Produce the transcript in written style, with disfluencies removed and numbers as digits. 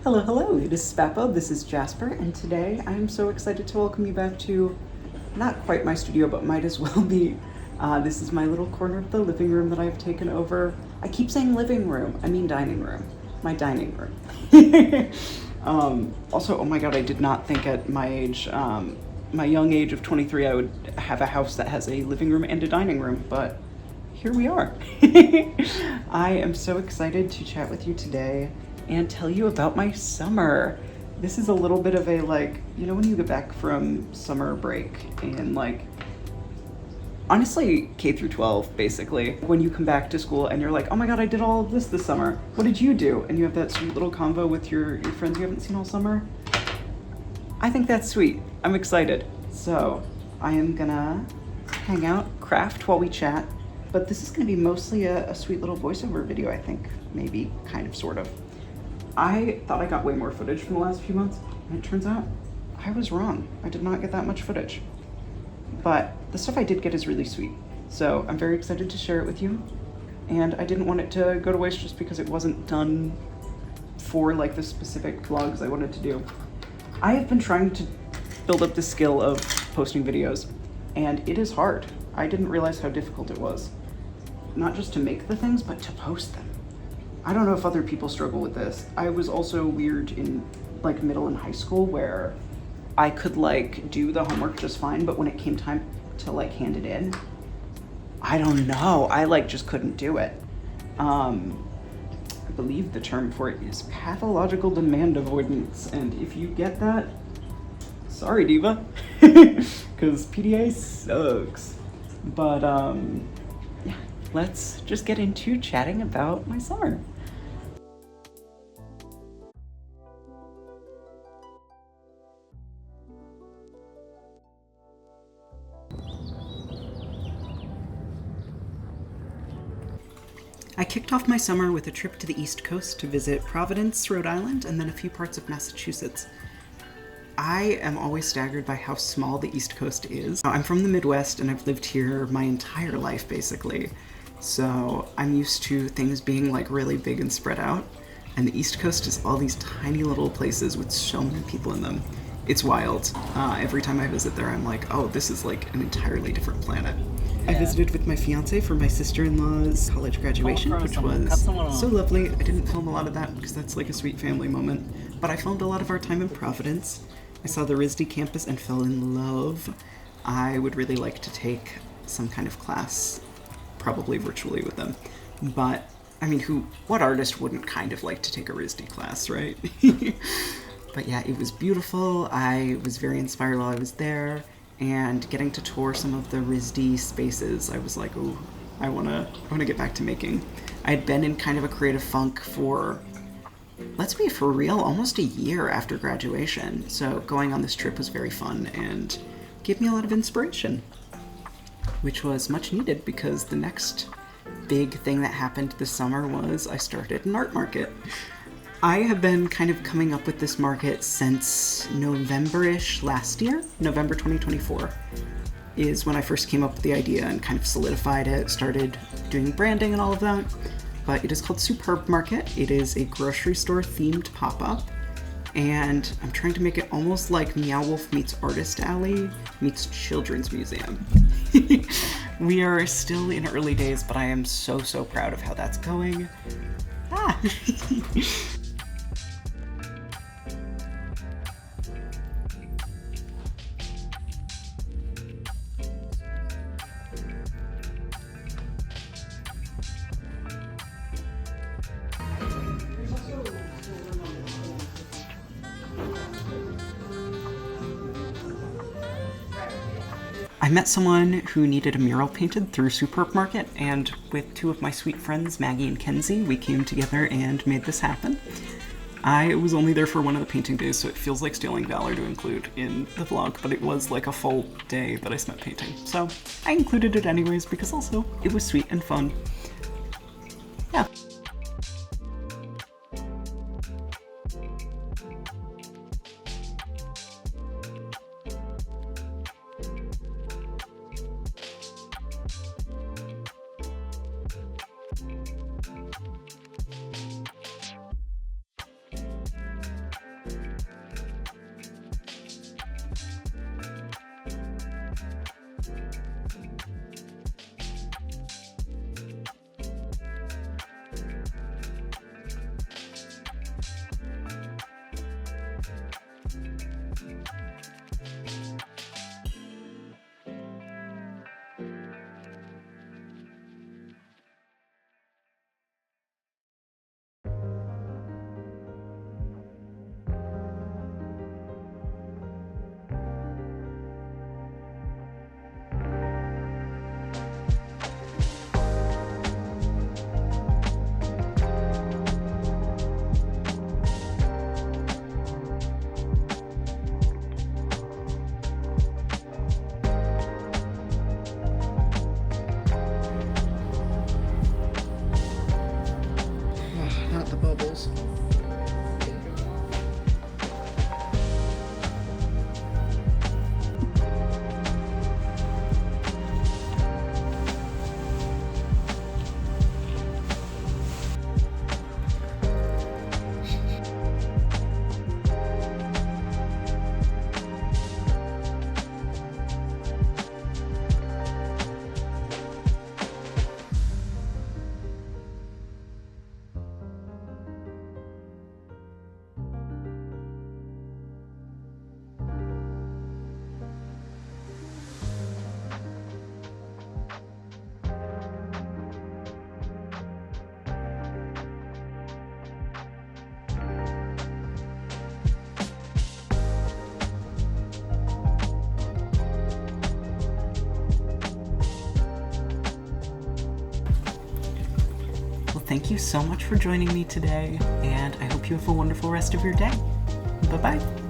Hello, hello, it is Spappo, this is Jasper, and today I'm so excited to welcome you back to not quite my studio, but might as well be. This is my little corner of the living room that I've taken over. I keep saying living room, I mean dining room. My dining room. Also, oh my god, I did not think at my age, my young age of 23, I would have a house that has a living room and a dining room, but here we are. I am so excited to chat with you today and tell you about my summer. This is a little bit of a, like, you know when you get back from summer break and, like, honestly K through 12 basically, when you come back to school and you're like, oh my god, I did all of this summer, what did you do? And you have that sweet little convo with your friends you haven't seen all summer. I think that's sweet. I'm excited. So I am gonna hang out, craft while we chat, but this is gonna be mostly a sweet little voiceover video, I think. Maybe, kind of, sort of. I thought I got way more footage from the last few months, and it turns out I was wrong. I did not get that much footage. But the stuff I did get is really sweet. So I'm very excited to share it with you. And I didn't want it to go to waste just because it wasn't done for, like, the specific vlogs I wanted to do. I have been trying to build up the skill of posting videos, and it is hard. I didn't realize how difficult it was. Not just to make the things, but to post them. I don't know if other people struggle with this. I was also weird in, like, middle and high school where I could, like, do the homework just fine, but when it came time to, like, hand it in, I don't know, I, like, just couldn't do it. I believe the term for it is pathological demand avoidance, and if you get that, sorry, diva, because PDA sucks. But, yeah, let's just get into chatting about my summer. I kicked off my summer with a trip to the East Coast to visit Providence, Rhode Island, and then a few parts of Massachusetts. I am always staggered by how small the East Coast is. I'm from the Midwest and I've lived here my entire life, basically. So I'm used to things being, like, really big and spread out. And the East Coast is all these tiny little places with so many people in them. It's wild. Every time I visit there, I'm like, oh, this is like an entirely different planet. I visited with my fiance for my sister-in-law's college graduation, which was so lovely. I didn't film a lot of that because that's like a sweet family moment, but I filmed a lot of our time in Providence. I saw the RISD campus and fell in love. I would really like to take some kind of class, probably virtually with them, but I mean, what artist wouldn't kind of like to take a RISD class, right? But yeah, it was beautiful. I was very inspired while I was there, and getting to tour some of the RISD spaces, I was like, ooh, I wanna get back to making. I had been in kind of a creative funk for, let's be for real, almost a year after graduation. So going on this trip was very fun and gave me a lot of inspiration, which was much needed because the next big thing that happened this summer was I started an art market. I have been kind of coming up with this market since November-ish last year. November 2024 is when I first came up with the idea and kind of solidified it, started doing branding and all of that. But it is called Superb Market. It is a grocery store themed pop-up, and I'm trying to make it almost like Meow Wolf meets Artist Alley meets Children's Museum. We are still in early days, but I am so proud of how that's going. Ah! I met someone who needed a mural painted through Superb Market, and with two of my sweet friends, Maggie and Kenzie, we came together and made this happen. I was only there for one of the painting days, so it feels like stealing valor to include in the vlog, but it was like a full day that I spent painting. So I included it anyways because also it was sweet and fun. Yeah. thank you so much for joining me today, and I hope you have a wonderful rest of your day. Bye-bye.